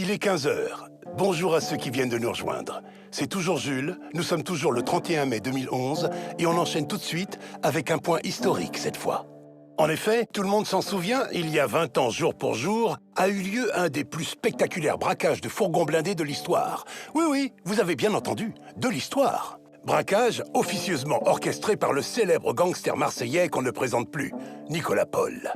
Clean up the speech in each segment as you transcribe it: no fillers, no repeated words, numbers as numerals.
Il est 15 heures. Bonjour à ceux qui viennent de nous rejoindre. C'est toujours Jules, nous sommes toujours le 31 mai 2011 et on enchaîne tout de suite avec un point historique cette fois. En effet, tout le monde s'en souvient, il y a 20 ans jour pour jour, a eu lieu un des plus spectaculaires braquages de fourgons blindés de l'histoire. Oui, vous avez bien entendu, de l'histoire. Braquage officieusement orchestré par le célèbre gangster marseillais qu'on ne présente plus, Nicolas Paul.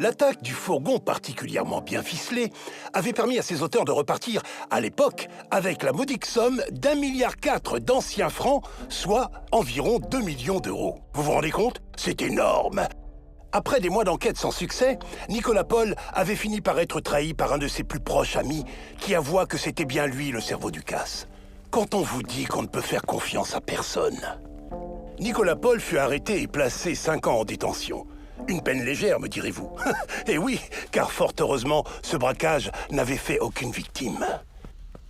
L'attaque du fourgon particulièrement bien ficelé avait permis à ses auteurs de repartir, à l'époque, avec la modique somme d'1,4 milliard d'anciens francs, soit environ 2 millions d'euros. Vous vous rendez compte? C'est énorme! Après des mois d'enquête sans succès, Nicolas Paul avait fini par être trahi par un de ses plus proches amis, qui avoua que c'était bien lui le cerveau du casse. Quand on vous dit qu'on ne peut faire confiance à personne. Nicolas Paul fut arrêté et placé 5 ans en détention. Une peine légère, me direz-vous. Et oui, car fort heureusement, ce braquage n'avait fait aucune victime.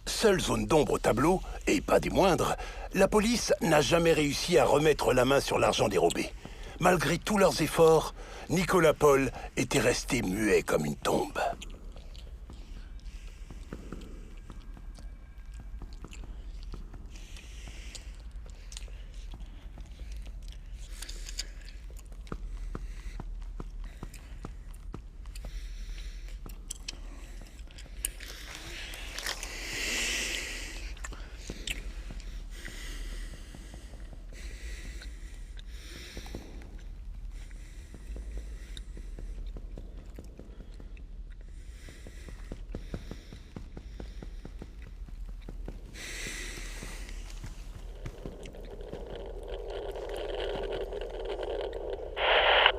Seule zone d'ombre au tableau, et pas des moindres, la police n'a jamais réussi à remettre la main sur l'argent dérobé. Malgré tous leurs efforts, Nicolas Paul était resté muet comme une tombe.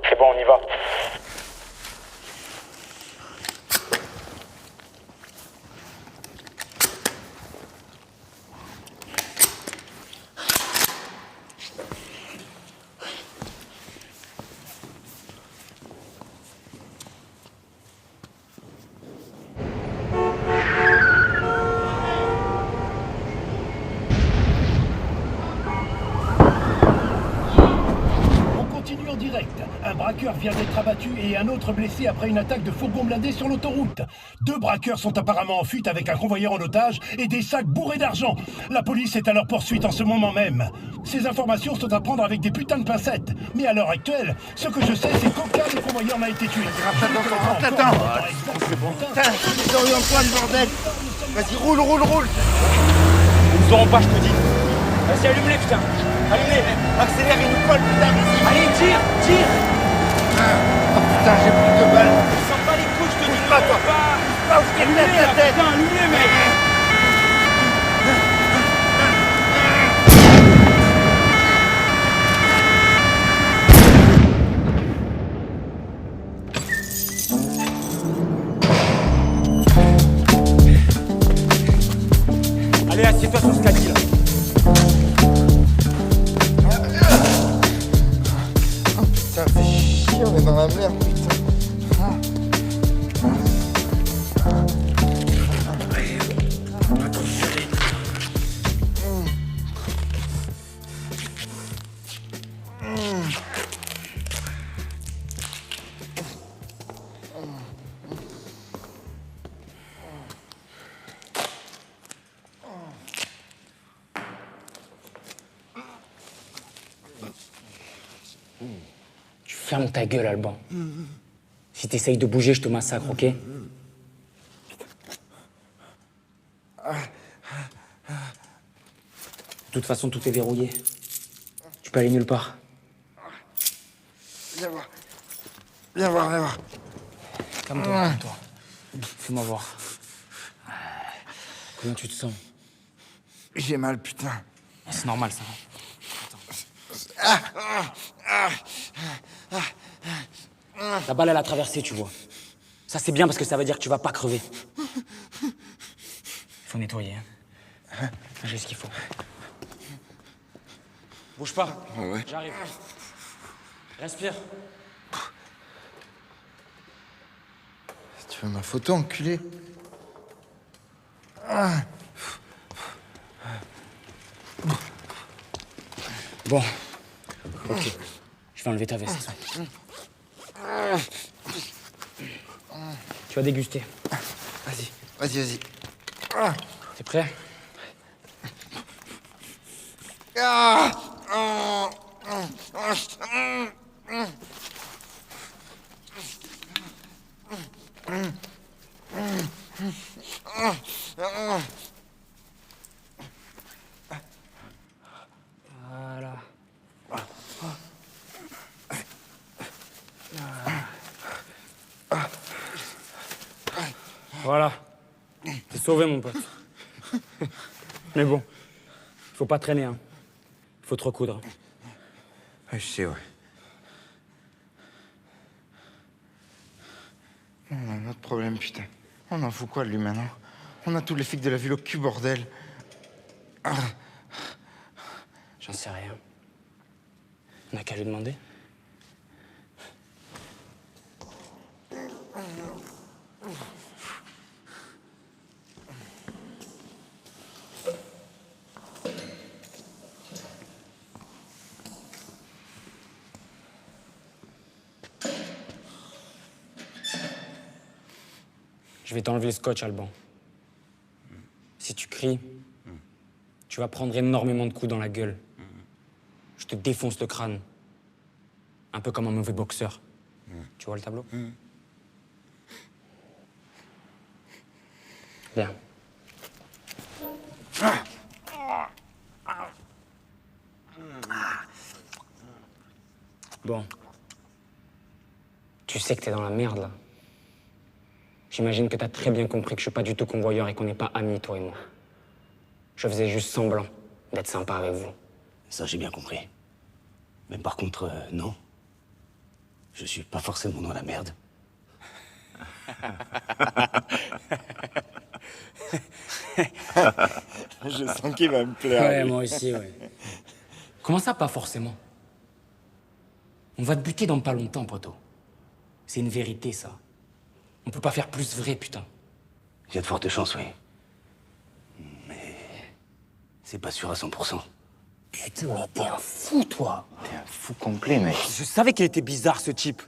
C'est bon, on y va. En direct, un braqueur vient d'être abattu et un autre blessé après une attaque de fourgon blindé sur l'autoroute. 2 braqueurs sont apparemment en fuite avec un convoyeur en otage et des sacs bourrés d'argent. La police est à leur poursuite en ce moment même. Ces informations sont à prendre avec des putains de pincettes. Mais à l'heure actuelle, ce que je sais, c'est qu'aucun des convoyeurs n'a été tué. Attends. Putain, oriente-toi le bordel. Vas-y, roule. Ils nous auront pas, je te dis. Vas-y, allume-les, putain. Allume-les. Accélère, il nous colle, putain, vas-y. Allez, tire. Oh putain, j'ai plus de balles. On s'en bat les couilles, je te dis. Pas, toi. Pas où je Allume-les, t'éclate là, la tête. putain, allume-les, mec. Allez, assieds-toi sur ce caddie, là. Putain, fais chier, on est dans la merde, putain. Tu fermes ta gueule, Alban. Si t'essayes de bouger, je te massacre, ok? De toute façon, tout est verrouillé. Tu peux aller nulle part. Viens voir. Calme-toi, calme-toi. Fais-moi voir. Comment tu te sens? J'ai mal, putain. C'est normal, ça. La balle, elle a traversé, tu vois. Ça, c'est bien parce que ça veut dire que tu vas pas crever. Il faut nettoyer, hein. J'ai ce qu'il faut. Bouge pas. Ouais. J'arrive. Respire. Tu veux ma photo, enculé? Bon. Ok. Je vais enlever ta veste. Tu vas déguster. Vas-y. Vas-y, vas-y. Ah. T'es prêt? Ah. Ah. Ah. Ah. Voilà. Voilà. T'es sauvé, mon pote. Mais bon, faut pas traîner, hein. Faut te recoudre. Ouais, je sais, ouais. On a un autre problème, putain. On en fout quoi de lui maintenant? On a tous les flics de la ville au cul, bordel. Ah. J'en sais rien. On n'a qu'à lui demander. Je vais t'enlever le scotch, Alban. Si tu cries, tu vas prendre énormément de coups dans la gueule. Je te défonce le crâne. Un peu comme un mauvais boxeur. Tu vois le tableau? Bien. Bon. Tu sais que t'es dans la merde, là. J'imagine que t'as très bien compris que je suis pas du tout convoyeur et qu'on n'est pas amis, toi et moi. Je faisais juste semblant d'être sympa avec vous. Ça, j'ai bien compris. Mais par contre, non. Je suis pas forcément dans la merde. Je sens qu'il va me plaire. Ouais, moi aussi, ouais. Comment ça, pas forcément? On va te buter dans pas longtemps, poteau. C'est une vérité, ça. On peut pas faire plus vrai, putain. Il y a de fortes chances, oui. Mais c'est pas sûr à 100%. Putain, mais t'es un fou, toi. T'es un fou complet, mec. Je savais qu'il était bizarre, ce type.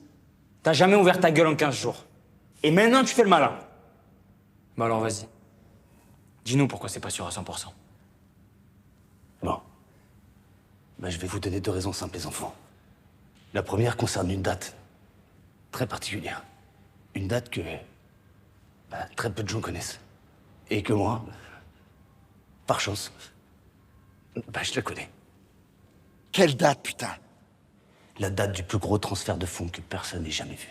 T'as jamais ouvert ta gueule en 15 jours. Et maintenant, tu fais le malin. Bah alors, vas-y. Dis-nous pourquoi c'est pas sûr à 100%. Bon. Bah, je vais vous donner 2 raisons simples, les enfants. La première concerne une date très particulière. Une date que très peu de gens connaissent. Et que moi, par chance, je la connais. Quelle date, putain? La date du plus gros transfert de fonds que personne n'ait jamais vu.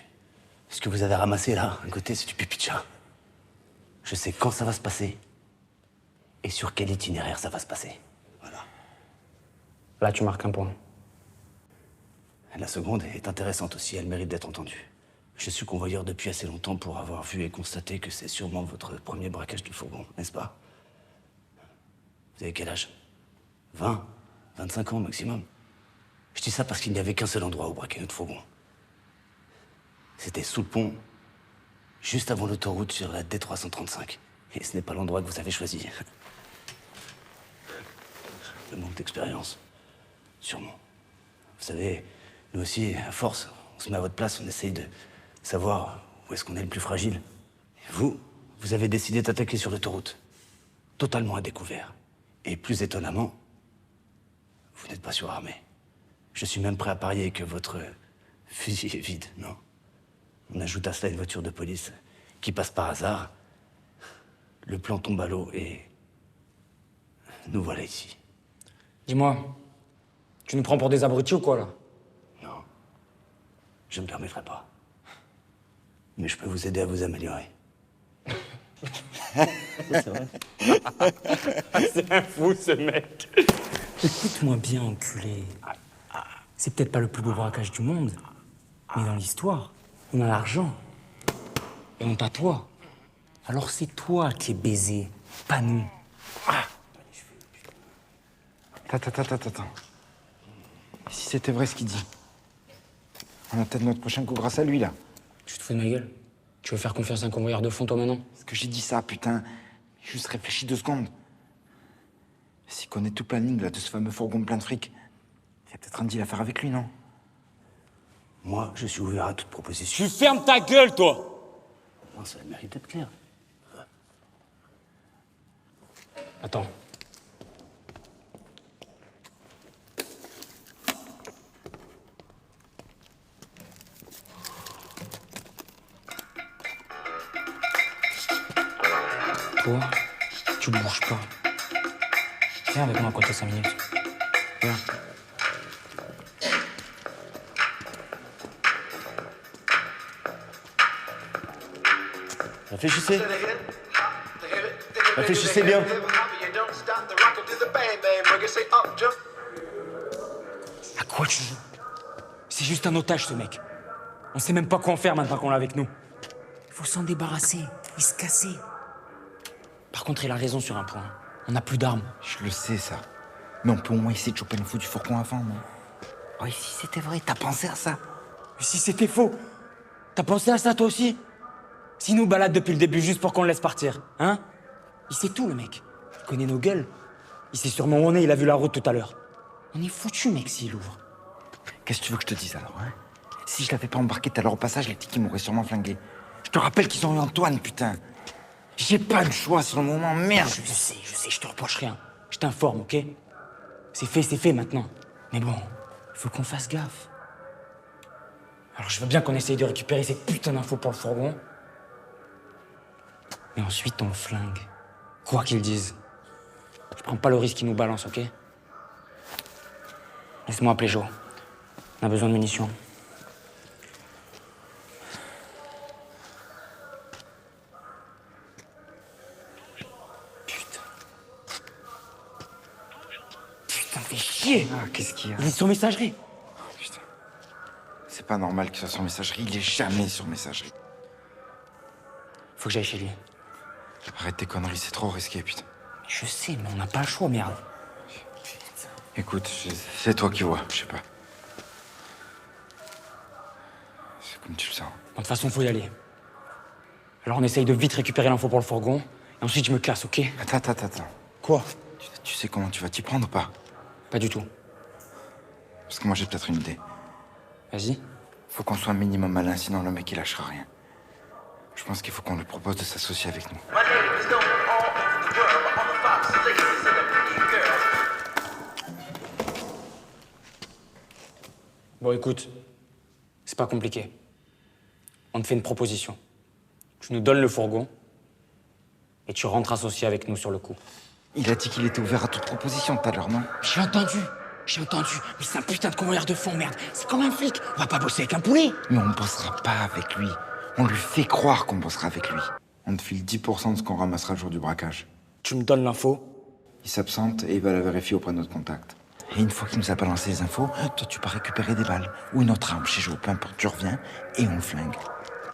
Ce que vous avez ramassé là, à côté, c'est du pipi de chat. Je sais quand ça va se passer et sur quel itinéraire ça va se passer. Voilà. Là, tu marques un point. La seconde est intéressante aussi, elle mérite d'être entendue. Je suis convoyeur depuis assez longtemps pour avoir vu et constaté que c'est sûrement votre premier braquage de fourgon, n'est-ce pas? Vous avez quel âge? 20, 25 ans maximum. Je dis ça parce qu'il n'y avait qu'un seul endroit où braquer notre fourgon. C'était sous le pont, juste avant l'autoroute sur la D335. Et ce n'est pas l'endroit que vous avez choisi. Le manque d'expérience, sûrement. Vous savez, nous aussi, à force, on se met à votre place, on essaye de savoir où est-ce qu'on est le plus fragile. Et vous avez décidé d'attaquer sur l'autoroute, totalement à découvert. Et plus étonnamment, vous n'êtes pas surarmé. Je suis même prêt à parier que votre fusil est vide, non? On ajoute à cela une voiture de police qui passe par hasard. Le plan tombe à l'eau et nous voilà ici. Dis-moi, tu nous prends pour des abrutis ou quoi, là? Non, je ne me permettrai pas. Mais je peux vous aider à vous améliorer. C'est vrai. C'est un fou, ce mec. Écoute-moi bien, enculé. C'est peut-être pas le plus beau braquage du monde, mais dans l'histoire, on a l'argent. Et on t'a toi. Alors c'est toi qui es baisé, pas nous. Attends. Et si c'était vrai ce qu'il dit? On a peut-être notre prochain coup grâce à lui, là. Tu te fous de ma gueule? Tu veux faire confiance à un convoyeur de fond, toi, maintenant? Est-ce que j'ai dit ça, putain? Juste réfléchis 2 secondes. S'il connaît tout le planning, là, de ce fameux fourgon plein de fric, il y a peut-être un deal à faire avec lui, non? Moi, je suis ouvert à toute proposition. Tu fermes ta gueule, toi! Non, ça mérite d'être clair. Attends. Toi, tu bouges pas. Viens avec moi à côté 5 minutes. Viens. Réfléchissez. Réfléchissez bien. À quoi tu joues? C'est juste un otage, ce mec. On sait même pas quoi en faire maintenant qu'on l'a avec nous. Il faut s'en débarrasser et se casser. Par contre, il a raison sur un point. On n'a plus d'armes. Je le sais, ça. Mais on peut au moins essayer de choper l'info du fourgon avant, non? Oh, et si c'était vrai, t'as pensé à ça? Mais si c'était faux, t'as pensé à ça toi aussi? S'il nous balade depuis le début juste pour qu'on le laisse partir, hein? Il sait tout, le mec. Il connaît nos gueules. Il sait sûrement où on est, il a vu la route tout à l'heure. On est foutu, mec, s'il ouvre. Qu'est-ce que tu veux que je te dise alors, hein? Si je l'avais pas embarqué tout à l'heure au passage, les petits m'auraient sûrement flingué. Je te rappelle qu'ils ont eu Antoine, putain. J'ai pas le choix sur le moment, merde. Je sais, je te reproche rien. Je t'informe, ok? C'est fait maintenant. Mais bon, il faut qu'on fasse gaffe. Alors je veux bien qu'on essaye de récupérer cette putain d'infos pour le fourgon. Mais ensuite on le flingue. Quoi qu'ils disent. Je prends pas le risque qu'ils nous balancent, ok? Laisse-moi appeler Joe. On a besoin de munitions. Putain, fais chier! Ah, qu'est-ce qu'il y a? Il est sur messagerie. Putain. C'est pas normal qu'il soit sur messagerie, il est jamais sur messagerie. Faut que j'aille chez lui. Arrête tes conneries, c'est trop risqué, putain. Je sais, mais on n'a pas le choix, merde. Écoute, c'est toi qui vois, je sais pas. C'est comme tu le sens. De toute façon, faut y aller. Alors on essaye de vite récupérer l'info pour le fourgon, et ensuite je me casse, ok? Attends. Quoi? Tu sais comment tu vas t'y prendre ou pas? Pas du tout. Parce que moi j'ai peut-être une idée. Vas-y. Faut qu'on soit un minimum malin, sinon le mec il lâchera rien. Je pense qu'il faut qu'on lui propose de s'associer avec nous. Bon, écoute, c'est pas compliqué. On te fait une proposition. Tu nous donnes le fourgon, et tu rentres associé avec nous sur le coup. Il a dit qu'il était ouvert à toute proposition tout à l'heure, non? J'ai entendu. Mais c'est un putain de convoyeur de fond, merde. C'est comme un flic. On va pas bosser avec un poulet. Mais on bossera pas avec lui. On lui fait croire qu'on bossera avec lui. On te file 10% de ce qu'on ramassera le jour du braquage. Tu me donnes l'info. Il s'absente et il va la vérifier auprès de notre contact. Et une fois qu'il nous a balancé les infos, toi tu pars récupérer des balles. Ou une autre arme chez Joe, peu importe, tu reviens et on le flingue.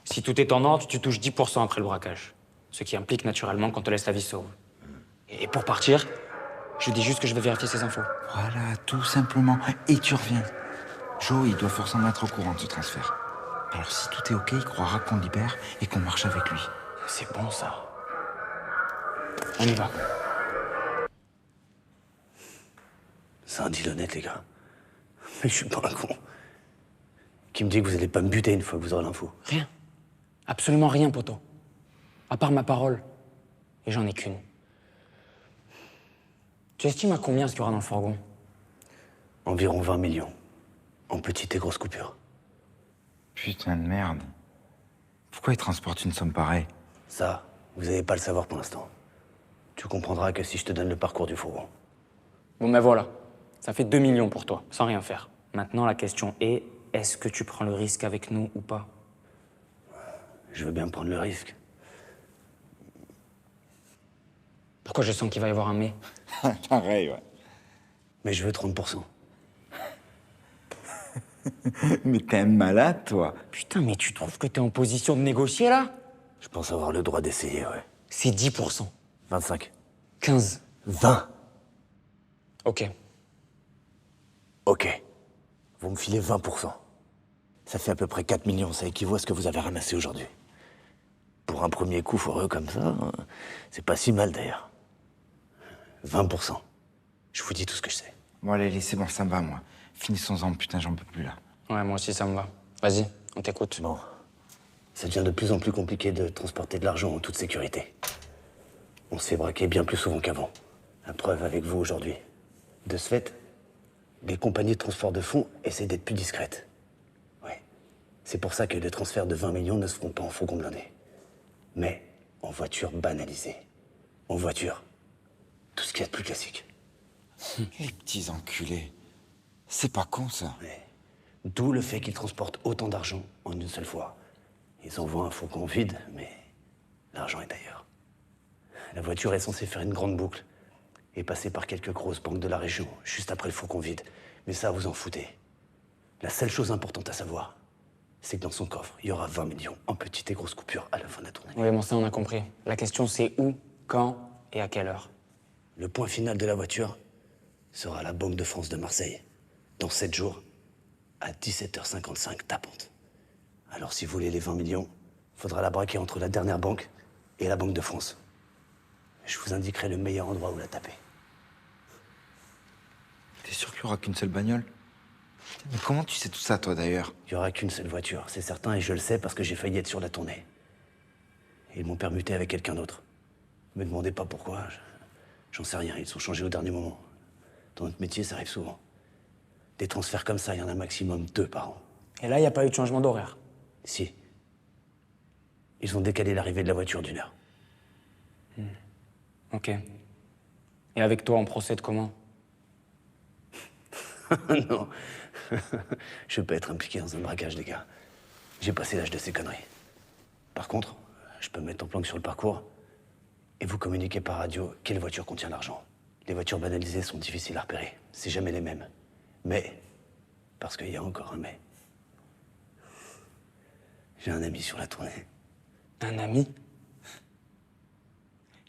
Si tout est en ordre, tu touches 10% après le braquage. Ce qui implique naturellement qu'on te laisse la vie sauve. Et pour partir, je dis juste que je vais vérifier ces infos. Voilà, tout simplement. Et tu reviens. Joe, il doit forcément être au courant de ce transfert. Alors si tout est ok, il croira qu'on libère et qu'on marche avec lui. C'est bon, ça. On y va. C'est un deal honnête, les gars. Mais je suis pas un con. Qui me dit que vous allez pas me buter une fois que vous aurez l'info? Rien. Absolument rien, poto. À part ma parole. Et j'en ai qu'une. Tu estimes à combien ce qu'il y aura dans le fourgon? Environ 20 millions. En petites et grosses coupures. Putain de merde. Pourquoi il transporte une somme pareille? Ça, vous n'allez pas le savoir pour l'instant. Tu comprendras que si je te donne le parcours du fourgon. Bon, ben voilà. Ça fait 2 millions pour toi, sans rien faire. Maintenant, la question est, est-ce que tu prends le risque avec nous ou pas? Je veux bien prendre le risque. Pourquoi je sens qu'il va y avoir un mais? Pareil, ouais. Mais je veux 30%. Mais t'es un malade, toi. Putain, mais tu trouves que t'es en position de négocier, là? Je pense avoir le droit d'essayer, ouais. C'est 10%. 25. 15. 20. Ok. Ok. Vous me filez 20%. Ça fait à peu près 4 millions, ça équivaut à ce que vous avez ramassé aujourd'hui. Pour un premier coup foireux comme ça, c'est pas si mal d'ailleurs. 20%. Je vous dis tout ce que je sais. Bon, allez, c'est bon, ça me va, moi. Finissons-en, putain, j'en peux plus, là. Ouais, moi aussi, ça me va. Vas-y, on t'écoute. Bon. Ça devient de plus en plus compliqué de transporter de l'argent en toute sécurité. On se fait braquer bien plus souvent qu'avant. La preuve avec vous aujourd'hui. De ce fait, les compagnies de transport de fonds essaient d'être plus discrètes. Ouais. C'est pour ça que les transferts de 20 millions ne se feront pas en fourgon blindé. Mais en voiture banalisée. En voiture. Tout ce qu'il y a de plus classique. Les petits enculés. C'est pas con, ça. Ouais. D'où le fait qu'ils transportent autant d'argent en une seule fois. Ils envoient un fourgon vide, mais l'argent est ailleurs. La voiture est censée faire une grande boucle et passer par quelques grosses banques de la région, juste après le fourgon vide. Mais ça, vous en foutez. La seule chose importante à savoir, c'est que dans son coffre, il y aura 20 millions en petites et grosses coupures à la fin de la tournée. Oui, bon, ça, on a compris. La question, c'est où, quand et à quelle heure. Le point final de la voiture sera à la Banque de France de Marseille, dans 7 jours, à 17h55 tapante. Alors si vous voulez les 20 millions, faudra la braquer entre la dernière banque et la Banque de France. Je vous indiquerai le meilleur endroit où la taper. T'es sûr qu'il y aura qu'une seule bagnole? Putain, mais comment tu sais tout ça, toi, d'ailleurs? Il n'y aura qu'une seule voiture, c'est certain, et je le sais parce que j'ai failli être sur la tournée. Ils m'ont permuté avec quelqu'un d'autre. Ne me demandez pas pourquoi, j'en sais rien, ils sont changés au dernier moment. Dans notre métier, ça arrive souvent. Des transferts comme ça, il y en a maximum 2 par an. Et là, il n'y a pas eu de changement d'horaire. Si. Ils ont décalé l'arrivée de la voiture d'1 heure. Ok. Et avec toi, on procède comment? Non. Je peux être impliqué dans un braquage, les gars. J'ai passé l'âge de ces conneries. Par contre, je peux me mettre en planque sur le parcours et vous communiquer par radio quelle voiture contient l'argent. Les voitures banalisées sont difficiles à repérer. C'est jamais les mêmes. Mais, parce qu'il y a encore un mais, j'ai un ami sur la tournée. Un ami?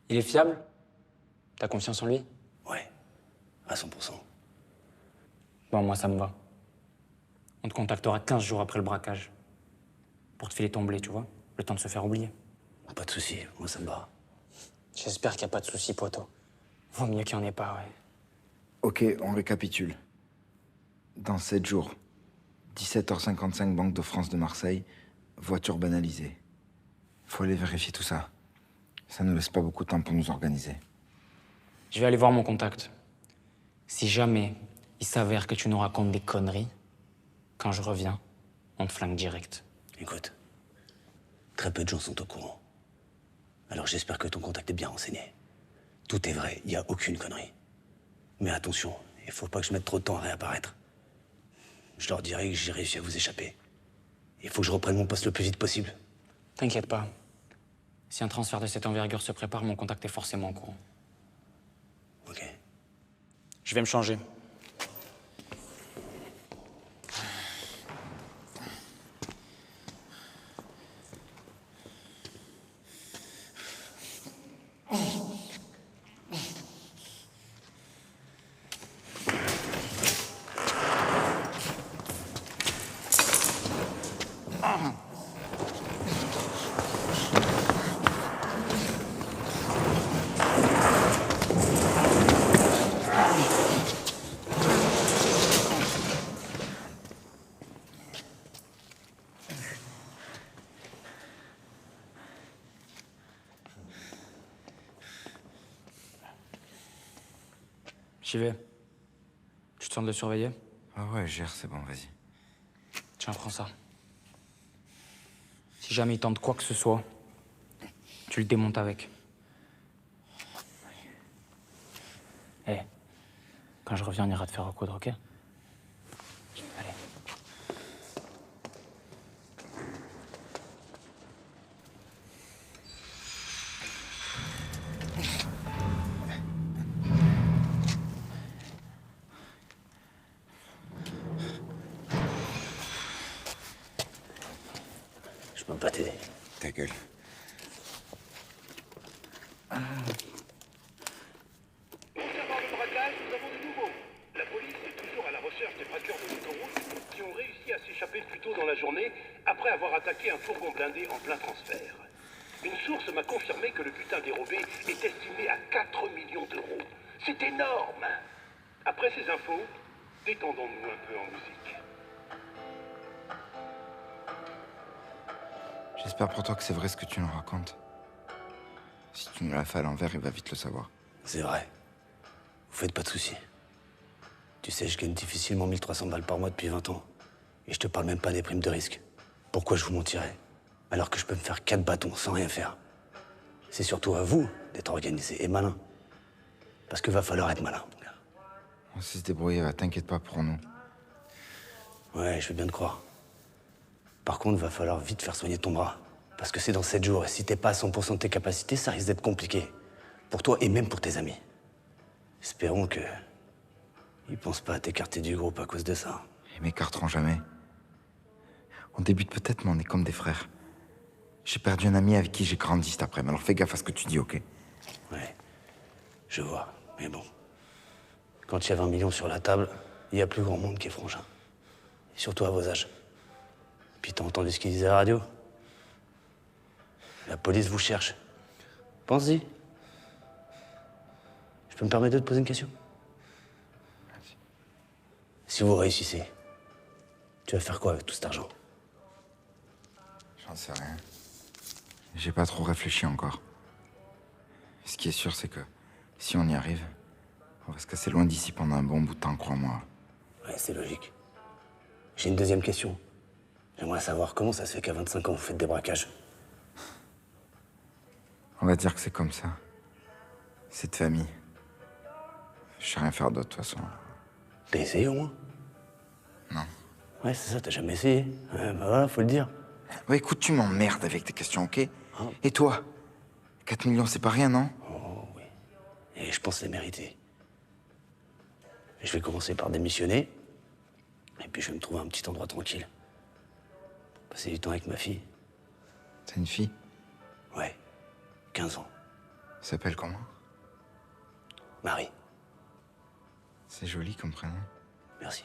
Il est fiable? T'as confiance en lui? Ouais, à 100%. Bon, moi, ça me va. On te contactera 15 jours après le braquage. Pour te filer ton blé, tu vois? Le temps de se faire oublier. Pas de souci, moi ça me va. J'espère qu'il n'y a pas de soucis, poteau. Vaut mieux qu'il n'y en ait pas, ouais. Ok, on récapitule. Dans 7 jours, 17h55, Banque de France de Marseille, voiture banalisée. Faut aller vérifier tout ça. Ça nous laisse pas beaucoup de temps pour nous organiser. Je vais aller voir mon contact. Si jamais il s'avère que tu nous racontes des conneries, quand je reviens, on te flingue direct. Écoute, très peu de gens sont au courant. Alors j'espère que ton contact est bien renseigné. Tout est vrai, il n'y a aucune connerie. Mais attention, il faut pas que je mette trop de temps à réapparaître. Je leur dirai que j'ai réussi à vous échapper. Il faut que je reprenne mon poste le plus vite possible. T'inquiète pas. Si un transfert de cette envergure se prépare, mon contact est forcément au courant. Ok. Je vais me changer. J'y vais. Tu te sens de le surveiller? Ah ouais, gère, c'est bon, vas-y. Tiens, prends ça. Si jamais il tente quoi que ce soit, tu le démontes avec. Eh, quand je reviens, on ira te faire recoudre, ok? Allez. Je peux pas t'aider. Ta gueule. Concernant le braquage, nous avons du nouveau. La police est toujours à la recherche des braqueurs de l'autoroute qui ont réussi à s'échapper plus tôt dans la journée après avoir attaqué un fourgon blindé en plein transfert. Une source m'a confirmé que le butin dérobé est estimé à 4 millions d'euros. C'est énorme. Après ces infos, détendons-nous un peu en musique. J'espère pour toi que c'est vrai ce que tu nous racontes. Si tu nous l'as fait à l'envers, il va vite le savoir. C'est vrai. Vous faites pas de soucis. Tu sais, je gagne difficilement 1300 balles par mois depuis 20 ans. Et je te parle même pas des primes de risque. Pourquoi je vous mentirais? Alors que je peux me faire 4 bâtons sans rien faire. C'est surtout à vous d'être organisé et malin. Parce que va falloir être malin, mon gars. On sait se débrouiller, va, t'inquiète pas pour nous. Ouais, je veux bien te croire. Par contre, va falloir vite faire soigner ton bras. Parce que c'est dans 7 jours, et si t'es pas à 100% de tes capacités, ça risque d'être compliqué. Pour toi et même pour tes amis. Espérons que... ils pensent pas à t'écarter du groupe à cause de ça. Ils m'écarteront jamais. On débute peut-être, mais on est comme des frères. J'ai perdu un ami avec qui j'ai grandi cet après-midi, alors fais gaffe à ce que tu dis, ok? Ouais, je vois, mais bon. Quand il y a 20 millions sur la table, il y a plus grand monde qui est frangin. Et surtout à vos âges. Puis t'as entendu ce qu'ils disaient à la radio? La police vous cherche. Pense-y. Je peux me permettre de te poser une question? Si vous réussissez, tu vas faire quoi avec tout cet argent? J'en sais rien. J'ai pas trop réfléchi encore. Ce qui est sûr, c'est que si on y arrive, on va se casser loin d'ici pendant un bon bout de temps, crois-moi. Ouais, c'est logique. J'ai une deuxième question. J'aimerais savoir comment ça se fait qu'à 25 ans, vous faites des braquages. On va dire que c'est comme ça. C'est de famille. Je sais rien faire d'autre, de toute façon. T'as essayé au moins? Non. Ouais, c'est ça, t'as jamais essayé. Ouais, bah voilà, faut le dire. Ouais, écoute, tu m'emmerdes avec tes questions, ok? Et toi? 4 millions, c'est pas rien, non? Oh oui. Et je pense les mériter. Je vais commencer par démissionner. Et puis je vais me trouver un petit endroit tranquille. Passer du temps avec ma fille. T'as une fille? Ouais. 15 ans. Elle s'appelle comment? Marie. C'est joli comme prénom. Merci.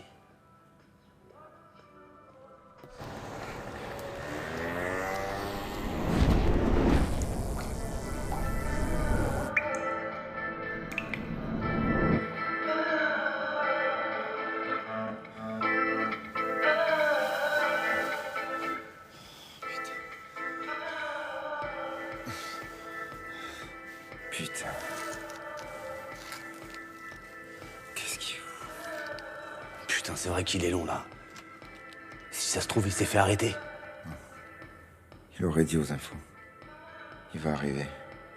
Putain. Qu'est-ce qu'il fout? Putain, c'est vrai qu'il est long, là. Si ça se trouve, il s'est fait arrêter. Il aurait dit aux infos. Il va arriver.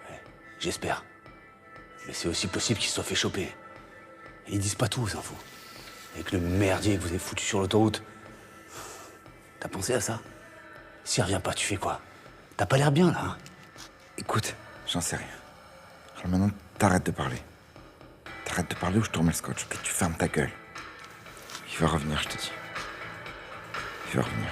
Ouais, j'espère. Mais c'est aussi possible qu'il se soit fait choper. Et ils disent pas tout aux infos. Avec le merdier que vous avez foutu sur l'autoroute. T'as pensé à ça? S'il revient pas, tu fais quoi? T'as pas l'air bien, là, hein? Écoute, j'en sais rien. Alors maintenant, t'arrêtes de parler. T'arrêtes de parler ou je te remets le scotch, ok? Tu fermes ta gueule. Il va revenir, je te dis. Il va revenir.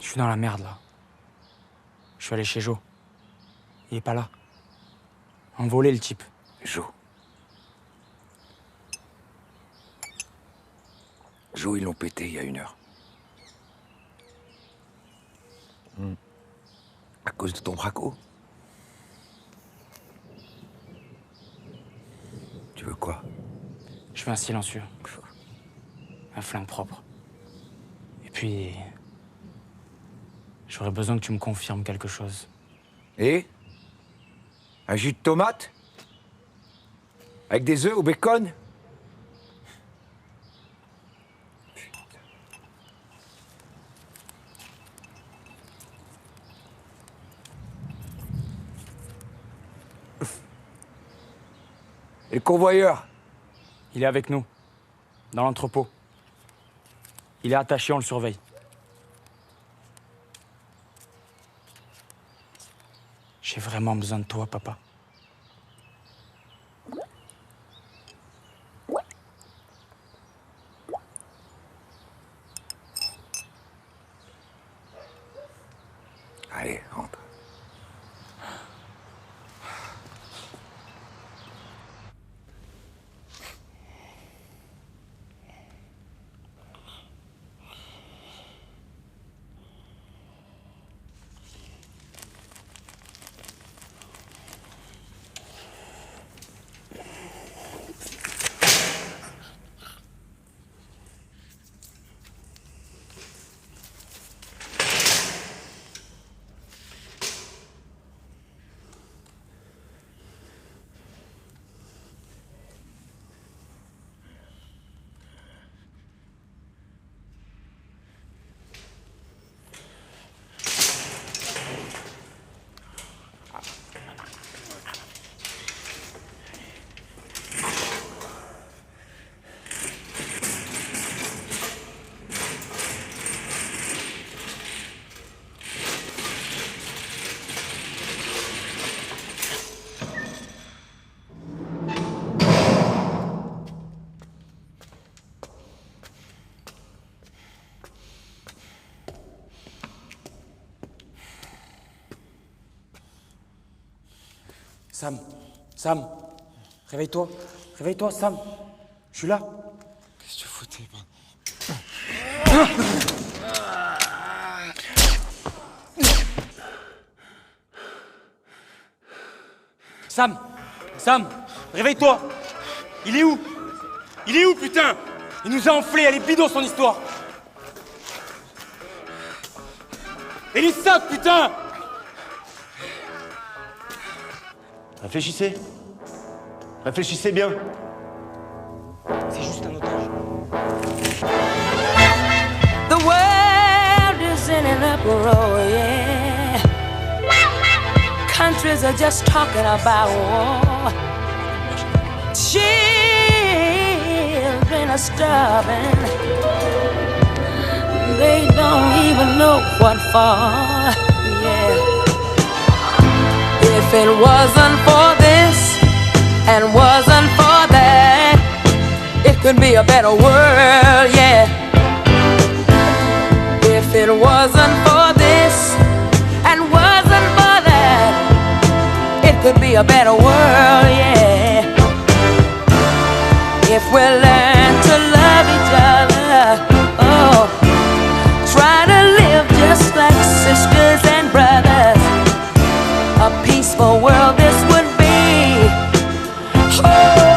Je suis dans la merde, là. Je suis allé chez Joe. Il est pas là. Envolé, le type. Joe. Joe, ils l'ont pété il y a 1 heure. À cause de ton braco. Tu veux quoi? Je veux un silencieux. Un flingue propre. Et puis... j'aurais besoin que tu me confirmes quelque chose. Et? Un jus de tomate? Avec des œufs au bacon? Et le convoyeur? Il est avec nous. Dans l'entrepôt. Il est attaché, on le surveille. J'ai vraiment besoin de toi, papa. Sam, réveille-toi. Réveille-toi, Sam. Je suis là. Qu'est-ce que tu foutais, Sam, réveille-toi. Il est où, putain? Il nous a enflés, elle est bidon son histoire. Et les sacs, putain! Réfléchissez. Réfléchissez bien. C'est juste un otage. The world is in an uproar, yeah. Countries are just talking about war. Children are starving. They don't even know what for, yeah. If it wasn't for this and wasn't for that, it could be a better world, yeah. If it wasn't for this and wasn't for that, it could be a better world, yeah. If we learn to love each other, oh, try to live just like sisters and brothers, a peaceful world this would be. Oh,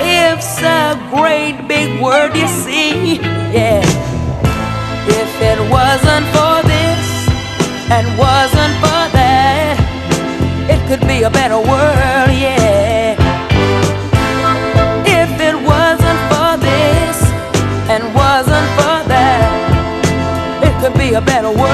it's a great big word, you see, yeah. If it wasn't for this and wasn't for that, it could be a better world, yeah. If it wasn't for this and wasn't for that, it could be a better world.